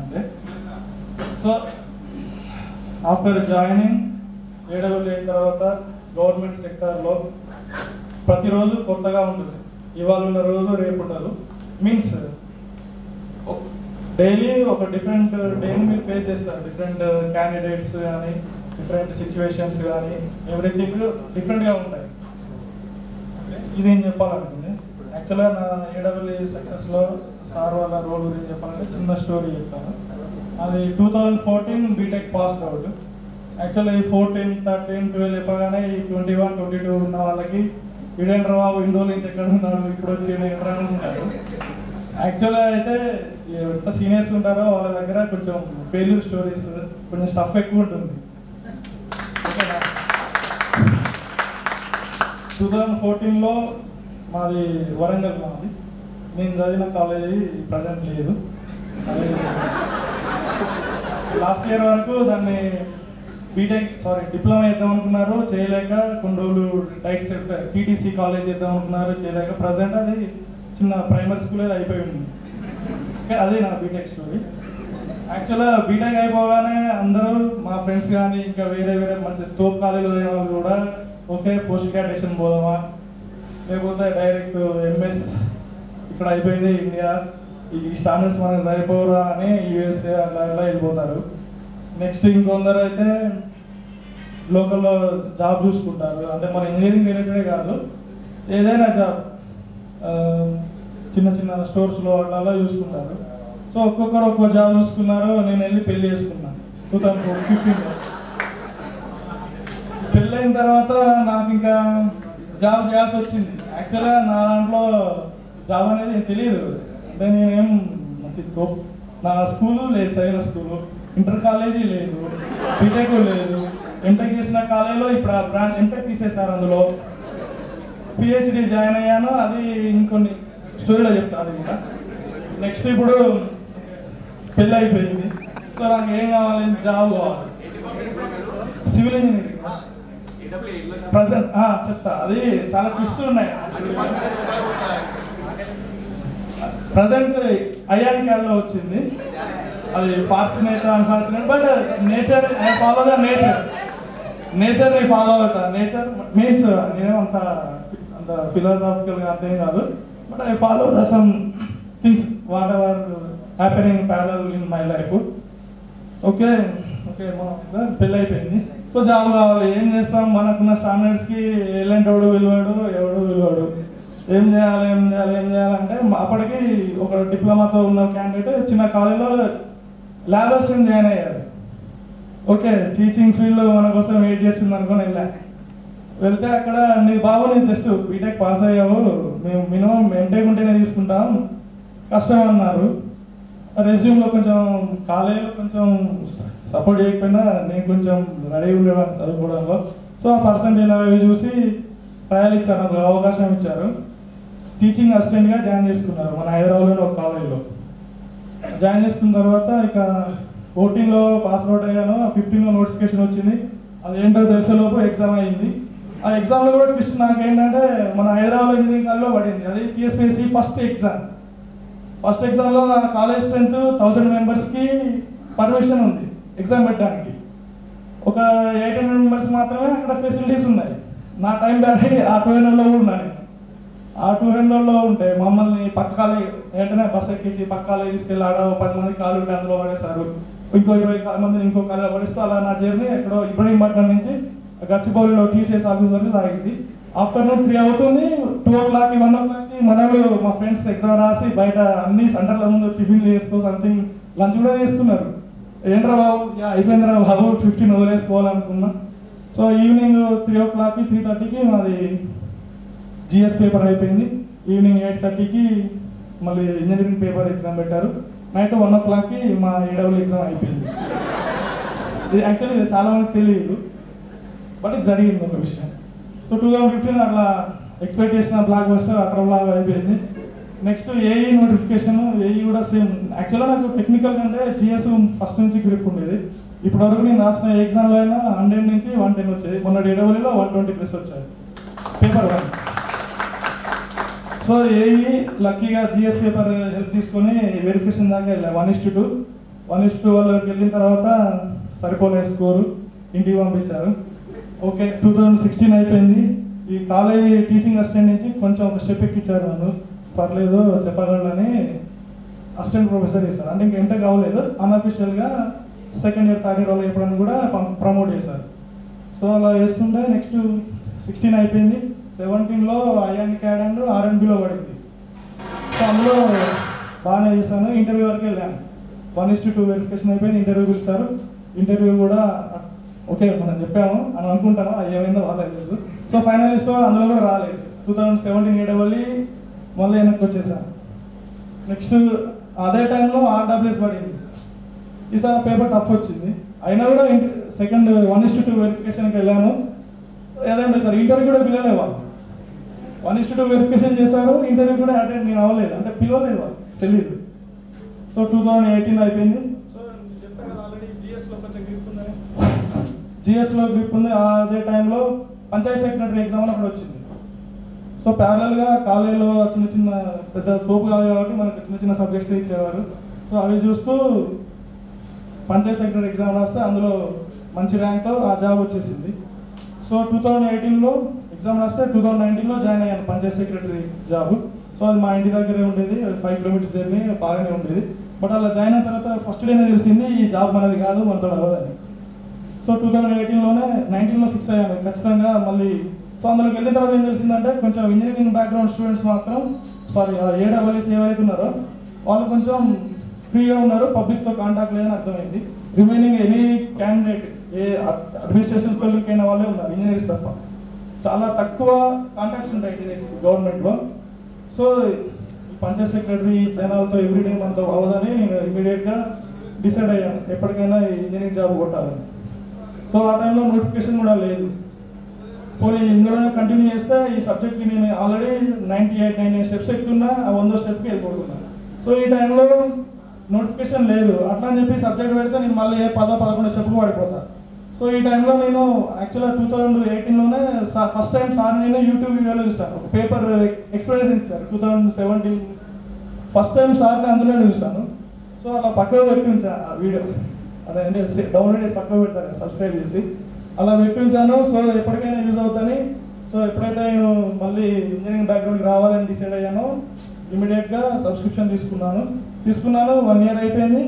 అంతే. So after joining ఏడబ్ల్యూ అయిన తర్వాత గవర్నమెంట్ సెక్టార్లో ప్రతిరోజు కొత్తగా ఉంటుంది. ఇవాళ ఉన్న రోజు రేపు ఉండదు. మీన్స్ డైలీ ఒక డిఫరెంట్ డేని మీరు ఫేస్ చేస్తారు. డిఫరెంట్ క్యాండిడేట్స్ కానీ డిఫరెంట్ సిచ్యువేషన్స్ కానీ ఎవ్రీథింగ్ డిఫరెంట్గా ఉంటాయి. ఇది నేను చెప్పాలనుకుంది. యాక్చువల్గా నా ఏడబ్ల్యూ సక్సెస్లో సార్ వాళ్ళ రోల్ గురించి చెప్పాలంటే చిన్న స్టోరీ చెప్తాను. అది 2014 బీటెక్ పాస్డ్ అవుట్. యాక్చువల్గా ఈ 14, 13, 12 చెప్పగానే ఈ 21, 22 ఉన్న వాళ్ళకి వీడేంటర్ బాబు ఇండో నుంచి ఎక్కడ ఉన్నాడు ఇప్పుడు వచ్చి ఎంటర్ ఉంటారు. యాక్చువల్గా అయితే ఎంత సీనియర్స్ ఉంటారో వాళ్ళ దగ్గర కొంచెం ఫెయిల్యూర్ స్టోరీస్ కొంచెం స్టఫ్ ఎక్కువ ఉంటుంది. 2014లో మాది వరంగల్. మాది నేను చదివిన కాలేజీ ప్రజెంట్ లేదు. అది లాస్ట్ ఇయర్ వరకు దాన్ని డిప్లొమా చేద్దాం అనుకున్నారు, చేయలేక కొన్ని రోజులు టీటీసీ కాలేజ్ చేద్దాం అనుకున్నారు, చేయలేక ప్రజెంట్ అది చిన్న ప్రైమరీ స్కూల్ అది అయిపోయి ఉంది. అదే నా బీటెక్ స్టోరీ. యాక్చువల్గా బీటెక్ అయిపోగానే అందరూ మా ఫ్రెండ్స్ కానీ ఇంకా వేరే మంచి తోపు కాలేజీలో అయిన వాళ్ళు కూడా ఓకే పోస్ట్ గ్రాడ్యుయేషన్ పోదామా లేకపోతే డైరెక్ట్ ఎంఎస్ ఇక్కడ అయిపోయింది ఇండియా, ఈ స్టాండర్డ్స్ మనకు సరిపోరా అని యూఎస్ఏ అలా వెళ్ళిపోతారు. నెక్స్ట్ ఇంకొందరు అయితే లోకల్లో జాబ్ చూసుకుంటారు. అంటే మన ఇంజనీరింగ్ రిలేటెడే కాదు ఏదైనా జాబ్ చిన్న చిన్న స్టోర్స్లో అట్లా చూసుకుంటారు. సో ఒక్కొక్కరు ఒక్కో జాబ్ చూసుకున్నారు. నేను వెళ్ళి పెళ్లి చేసుకున్నాను 2015లో. పెళ్ళైన తర్వాత నాకు ఇంకా జాబ్ చేయాల్సి వచ్చింది. యాక్చువల్గా నా దాంట్లో జాబ్ అనేది తెలియదు. అంటే నేనేం మంచి నా స్కూలు లేదు, చదివిన స్కూలు, ఇంటర్ కాలేజీ లేదు, బీటెక్ లేదు, ఎంటెక్ చేసిన కాలేజీలో ఇప్పుడు ఆ బ్రాంచ్ ఎంటెక్ తీసేశారు. అందులో పిహెచ్డి జాయిన్ అయ్యాను. అది ఇంకొన్ని స్టోరీలో చెప్తాను. ఇంకా నెక్స్ట్ ఇప్పుడు పెళ్ళి అయిపోయింది. సో నాకు ఏం కావాలి, జాబ్ కావాలి, సివిల్ ఇంజనీరింగ్ ప్రజెంట్ చెప్తా. అది చాలా ట్విస్ట్ ఉన్నాయి. ప్రజెంట్ ఐఆర్కేలో వచ్చింది. అది fortunate unfortunate but nature I follow the నేచర్ని ఫాలో అవుతా. నేచర్ మీన్స్ నేను అంత ఫిలాసాఫికల్గా అర్థం కాదు, but I follow the sum things what ever happening parallel in my life. Okay పెళ్ళి అయిపోయింది. సో జాబ్ కావాలి, ఏం చేస్తాం, మనకున్న స్టాండర్డ్స్కి ఎలాంటి వాడు విలువాడు, ఎవడు విలువాడు, ఏం చేయాలంటే అప్పటికి ఒక డిప్లొమాతో ఉన్న క్యాండిడేట్ చిన్న కాలేజీలో ల్యాబ్ అసిస్టెంట్ జాయిన్ అయ్యారు. ఓకే టీచింగ్ ఫీల్డ్ మన కోసం వెయిట్ చేస్తుంది అనుకుని వెళ్తే అక్కడ నీ బాబు నేను జస్ట్ బీటెక్ పాస్ అయ్యావు, మేము మినిమం ఎంటెక్ ఉంటేనే తీసుకుంటాం, కష్టం అన్నారు. రెజ్యూమ్లో కొంచెం కాలేజీలో కొంచెం సపోర్ట్ చేయకపోయినా నేను కొంచెం రెడీ ఉండేవాడిని చదువుకోవడంలో. సో ఆ పర్సెంటేజ్ అవి చూసి ట్రయల్ ఇచ్చారు, నాకు అవకాశం ఇచ్చారు. టీచింగ్ అసిస్టెంట్గా జాయిన్ చేసుకున్నారు మన హైదరాబాద్లోని ఒక కాలేజీలో. జాయిన్ చేసుకున్న తర్వాత ఇక 14లో పాస్ అవుట్ అయ్యాను. 15లో నోటిఫికేషన్ వచ్చింది. అది ఏంటో తెలిసేలోపు ఎగ్జామ్ అయింది. ఆ ఎగ్జామ్లో కూడా ట్విస్ట్ నాకు ఏంటంటే మన హైదరాబాద్ ఇంజనీరింగ్ కాలేజ్లో పడింది. అది టీఎస్పీఎస్సీ ఫస్ట్ ఎగ్జామ్లో కాలేజ్ స్ట్రెంత్ 1000 మెంబర్స్కి పర్మిషన్ ఉంది ఎగ్జామ్ పెట్టడానికి. ఒక 800 మెంబర్స్ మాత్రమే అక్కడ ఫెసిలిటీస్ ఉన్నాయి. నా టైం బ్యాడ్ అయ్యి ఆ 200లో కూడా ఉన్నాను. ఆ 200లో ఉంటే మమ్మల్ని పక్కకాలే వెంటనే బస్ ఎక్కించి పక్కకాలే తీసుకెళ్ళి ఆడ 10 మంది కాలు ఉంటే అందులో పడేస్తారు, ఇంకో 20 మందిని ఇంకో కాలేజీలో పడేస్తూ అలా నా జర్నీ ఎక్కడో ఇబ్రహీంపట్నం నుంచి గచ్చిబౌలిలో టీసీఎస్ ఆఫీస్ వరకు సాగింది. ఆఫ్టర్నూన్ 3 అవుతుంది. 2 o'clock 1 o'clockకి మనలు మా ఫ్రెండ్స్ ఎగ్జామ్ రాసి బయట అన్ని సెంటర్ల ముందు టిఫిన్లు చేస్తూ సంథింగ్ లంచ్ కూడా చేస్తున్నారు. ఏంట్రా బాబు అయిపోయిందిరా బాబు 15 వదిలేసుకోవాలనుకున్నా. సో ఈవినింగ్ 3 o'clockకి 3:30కి మాది జిఎస్ పేపర్ అయిపోయింది. ఈవినింగ్ 8:30కి మళ్ళీ ఇంజనీరింగ్ పేపర్ ఎగ్జామ్ పెట్టారు. నైట్ 1 o'clockకి మా ఏడబ్ల్యూ ఎగ్జామ్ అయిపోయింది. ఇది యాక్చువల్లీ ఇది చాలా మందికి తెలియదు, బట్ ఇది జరిగింది ఒక విషయం. సో 2015 అట్లా ఎక్స్పెక్ట్ చేసిన బ్లాక్ బస్టర్ అట్లా బ్లాక్ అయిపోయింది. Next AE notification. ఏఈ కూడా సేమ్. యాక్చువల్గా నాకు టెక్నికల్ కంటే జిఎస్ ఫస్ట్ నుంచి గ్రిప్ ఉండేది. ఇప్పటివరకు నేను రాసిన ఎగ్జామ్లో అయినా 100 నుంచి 110 వచ్చేది. మొన్న ఏడబ్ల్యూలో 120+ వచ్చాయి పేపర్ 1. సో ఏఈ లక్కీగా జిఎస్ పేపర్ హెల్ప్ తీసుకొని వెరిఫికేషన్ దాకా వెళ్ళా 1:2. 1:2 వాళ్ళకి వెళ్ళిన తర్వాత సరిపోలేదు స్కోరు, ఇంటికి పంపించారు. ఓకే 2016 అయిపోయింది. ఈ కాలేజీ టీచింగ్ అసిస్టెంట్ నుంచి కొంచెం ఒక స్టెప్ ఎక్కించారు నన్ను, పర్లేదు చెప్పగలనని అసిస్టెంట్ ప్రొఫెసర్ చేశారు. అంటే ఇంకా ఎంటెక్ అవ్వలేదు, అన్అఫిషియల్గా సెకండ్ ఇయర్ థర్డ్ ఇయర్ వాళ్ళు ఎప్పుడని కూడా ప్రమోట్ చేశారు. సో అలా చేస్తుంటే నెక్స్ట్ 16 అయిపోయింది. 17లో ఐఎన్ క్యాడ్ అండ్ R&Bలో పడింది. సో అందులో బాగానే చేశాను. ఇంటర్వ్యూ వరకు వెళ్ళాను. 1:2 వెరిఫికేషన్ అయిపోయింది. ఇంటర్వ్యూ పిలిచారు. ఇంటర్వ్యూ కూడా ఓకే మనం చెప్పాము అని అనుకుంటాను, అది ఏమైందో వాళ్ళకి లేదు. సో ఫైనలిస్ట్ అందులో కూడా రాలేదు. 2017 ఏడవల్లి మళ్ళీ వెనక్కి వచ్చేసాను. నెక్స్ట్ అదే టైంలో RWS పడింది. ఈసారి పేపర్ టఫ్ వచ్చింది. అయినా కూడా సెకండ్ 1:2 వెరిఫికేషన్కి వెళ్ళాను. ఏదంటే సార్ ఇంటర్వ్యూ కూడా పిలవలేదు వాళ్ళు. 1:2 వెరిఫికేషన్ చేశారు, ఇంటర్వ్యూ కూడా అటెండ్ నేను అవ్వలేదు, అంటే పిలవలేదు వాళ్ళు, తెలియదు. సో 2018 అయిపోయింది. సో చెప్పాను కదా ఆల్రెడీ జిఎస్లో కొంచెం గ్రిప్ ఉందని. జిఎస్లో గ్రిప్ ఉంది. అదే టైంలో పంచాయత్ సెక్రటరీ ఎగ్జామ్ అని అక్కడ వచ్చింది. సో ప్యారలల్గా కాలేజీలో చిన్న చిన్న పెద్ద తోపు కాదు కాబట్టి మనకు చిన్న చిన్న సబ్జెక్ట్స్ ఇచ్చేవారు. సో అవి చూస్తూ పంచాయత్ సెక్రటరీ ఎగ్జామ్ రాస్తే అందులో మంచి ర్యాంక్తో ఆ జాబ్ వచ్చేసింది. సో 2018లో ఎగ్జామ్ రాస్తే 2019లో జాయిన్ అయ్యాను పంచాయత్ సెక్రటరీ జాబ్. సో అది మా ఇంటి దగ్గరే ఉండేది, 5 కిలోమీటర్స్ జర్నీ, బాగానే ఉండేది. బట్ అలా జాయిన్ అయిన తర్వాత ఫస్ట్ డేనే తెలిసింది ఈ జాబ్ మనది కాదు, మనతో అవ్వదని. సో 2018లోనే 19లో ఫిక్స్ అయ్యాను ఖచ్చితంగా మళ్ళీ. సో అందులోకి వెళ్ళిన తర్వాత ఏం తెలిసిందంటే కొంచెం ఇంజనీరింగ్ బ్యాక్గ్రౌండ్ స్టూడెంట్స్ మాత్రం ఏడబ్ల్యూఎస్ ఎవరైతే ఉన్నారో వాళ్ళు కొంచెం ఫ్రీగా ఉన్నారు, పబ్లిక్తో కాంటాక్ట్ లేదని అర్థమైంది. రిమైనింగ్ ఎనీ క్యాండిడేట్ ఏ అడ్మినిస్ట్రేషన్ స్కూల్కి అయిన వాళ్ళే ఉన్నారు, ఇంజనీర్స్ తప్ప. చాలా తక్కువ కాంటాక్ట్స్ ఉంటాయి ఇంజనీర్స్ గవర్నమెంట్లో. సో పంచాయత్ సెక్రటరీ జనాలతో ఎవ్రీడే మనతో అవ్వదని నేను ఇమీడియట్గా డిసైడ్ అయ్యాను ఎప్పటికైనా ఇంజనీరింగ్ జాబ్ కొట్టాలని. సో ఆ టైంలో నోటిఫికేషన్ కూడా లేదు. పోనీ ఇందులోనే కంటిన్యూ చేస్తే ఈ సబ్జెక్ట్కి నేను ఆల్రెడీ 98 స్టెప్స్ ఎక్కుతున్నా, 100 స్టెప్కి వెళ్ళిపోతున్నాను. సో ఈ టైంలో నోటిఫికేషన్ లేదు, అట్లా అని చెప్పి సబ్జెక్ట్ పెడితే నేను మళ్ళీ 10-11 స్టెప్కి పడిపోతాను. సో ఈ టైంలో నేను యాక్చువల్గా 2018లోనే ఫస్ట్ టైం సార్ నేను యూట్యూబ్ వీడియోలో చూస్తాను. ఒక పేపర్ ఎక్స్ప్లెనేషన్ ఇచ్చారు 2017 ఫస్ట్ టైం సార్ని అందులోనే చూస్తాను. సో అలా పక్కకు పెట్టి ఉంచాను ఆ వీడియో, అదే అంటే డౌన్లోడ్ చేసి పక్కకు పెడతాను సబ్స్క్రైబ్ చేసి, అలా పెట్టి ఉంచాను. సో ఎప్పటికైనా యూజ్ అవుతాను. సో ఎప్పుడైతే నేను మళ్ళీ ఇంజనీరింగ్ బ్యాక్గ్రౌండ్కి రావాలని డిసైడ్ అయ్యానో ఇమీడియట్గా సబ్స్క్రిప్షన్ తీసుకున్నాను. 1 ఇయర్ అయిపోయింది,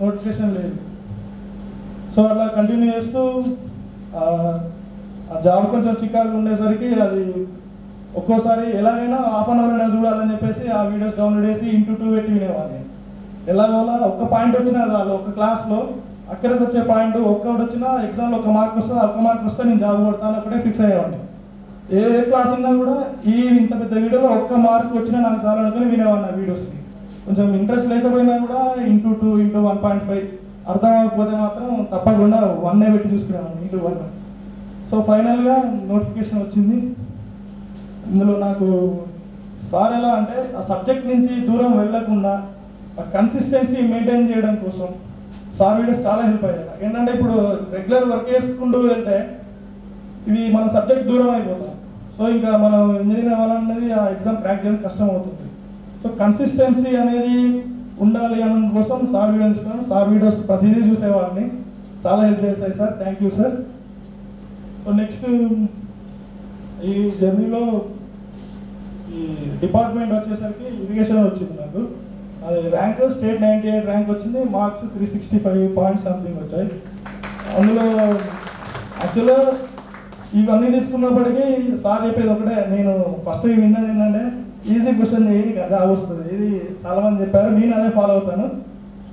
నోటిఫికేషన్ లేదు. సో అలా కంటిన్యూ చేస్తూ ఆ జాబ్ కొంచెం చికాకు ఉండేసరికి అది ఒక్కోసారి ఎలాగైనా హాఫ్ అన్ అవర్ చూడాలని చెప్పేసి ఆ వీడియోస్ డౌన్లోడ్ చేసి ఇంటూ 2 పెట్టి వినేవాడిని. ఎలాగోలా ఒక్క పాయింట్ వచ్చినా వాళ్ళు ఒక క్లాస్లో అక్కడికి వచ్చే పాయింట్ ఒక్కటి వచ్చినా ఎగ్జామ్లో 1 మార్క్ వస్తుంది, 1 మార్క్ వస్తే నేను జాబ్ కొడతాను ఒకటే ఫిక్స్ అయ్యేవాడిని. ఏ క్లాస్ ఉన్నా కూడా ఇంత పెద్ద వీడియోలో 1 మార్క్ వచ్చినా నాకు చాలా అనుకుని వినేవాడిని ఆ వీడియోస్కి. కొంచెం ఇంట్రెస్ట్ లేకపోయినా కూడా ఇంటూ 2 ఇంటూ 1.5 అర్థం అవ్వకపోతే మాత్రం తప్పకుండా 1 పెట్టి చూసుకునేవాడిని ఇంటూ 1. సో ఫైనల్గా నోటిఫికేషన్ వచ్చింది. ఇందులో నాకు సార్ ఎలా అంటే ఆ సబ్జెక్ట్ నుంచి దూరం వెళ్ళకుండా కన్సిస్టెన్సీ మెయింటైన్ చేయడం కోసం సార్ వీడియోస్ చాలా హెల్ప్ అయ్యాయి. ఏంటంటే ఇప్పుడు రెగ్యులర్ వర్క్ చేసుకుంటూ వెళ్తే ఇవి మన సబ్జెక్ట్ దూరం అయిపోతాం. సో ఇంకా మనం ఇంజనీరింగ్ అవ్వాలన్నది ఆ ఎగ్జామ్ క్రాక్ చేయడం కష్టం అవుతుంది. సో కన్సిస్టెన్సీ అనేది ఉండాలి అన్న కోసం సార్ వీడియోస్ సార్ వీడియోస్ ప్రతిదీ చూసేవాడిని, చాలా హెల్ప్ చేశాయి sir, thank you sir. So next ఈ జర్నీలో ఈ డిపార్ట్మెంట్ వచ్చేసరికి ఇరిగేషన్ వచ్చింది నాకు. అది ర్యాంక్ స్టేట్ 98 ర్యాంక్ వచ్చింది, మార్క్స్ 365 పాయింట్స్ సంథింగ్ వచ్చాయి. అందులో యాక్చువల్గా ఇవన్నీ తీసుకున్నప్పటికీ సార్ చెప్పేది ఒకటే, నేను ఫస్ట్ విన్నది ఏంటంటే ఈజీ క్వశ్చన్ ఏది జాబ్ వస్తుంది, ఇది చాలామంది చెప్పారు, నేను అదే ఫాలో అవుతాను.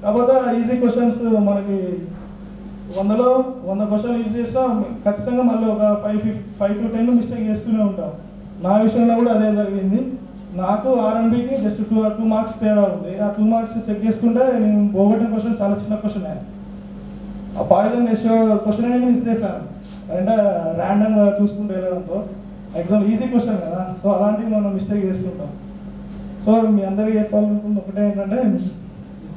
కాకపోతే ఈజీ క్వశ్చన్స్ మనకి 100లో 100 క్వశ్చన్లు యూజ్ చేస్తా ఖచ్చితంగా మళ్ళీ ఒక 5 to 10 మిస్టేక్ చేస్తూనే ఉంటాం. నా విషయంలో కూడా అదే జరిగింది. నాకు R&Bకి జస్ట్ 2 మార్క్స్ తేడా ఉంది. ఆ 2 మార్క్స్ చెక్ చేసుకుంటే నేను పోగొట్టిన క్వశ్చన్ చాలా చిన్న క్వశ్చన్. ఆ పాయిజన్ రేషియో క్వశ్చన్ అనేది మిస్ చేశాను, అంటే ర్యాండమ్గా చూసుకుంటూ వెళ్ళడంతో. ఎగ్జామ్ ఈజీ క్వశ్చన్ కదా, సో అలాంటివి మనం మిస్టేక్ చేస్తుంటాం. సో మీ అందరికీ చెప్పాలనుకుంది ఒకటే ఏంటంటే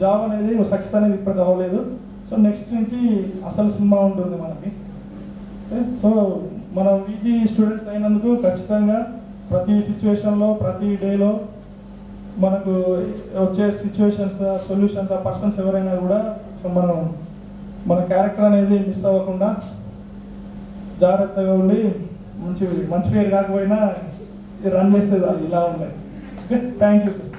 జాబ్ అనేది సక్సెస్ అనేది ఇప్పటికి అవ్వలేదు. సో నెక్స్ట్ నుంచి అసలు సినిమా ఉంటుంది మనకి. సో మనం ఈజీ స్టూడెంట్స్ అయినందుకు ఖచ్చితంగా ప్రతి సిచ్యువేషన్లో ప్రతి డేలో మనకు వచ్చే సిచ్యువేషన్స్ సొల్యూషన్స్ ఆ పర్సన్స్ ఎవరైనా కూడా మనం మన క్యారెక్టర్ అనేది మిస్ అవ్వకుండా జాగ్రత్తగా ఉండి మంచి పేరు కాకపోయినా రన్ చేస్తే ఇలా ఉన్నాయి. Okay, thank you sir.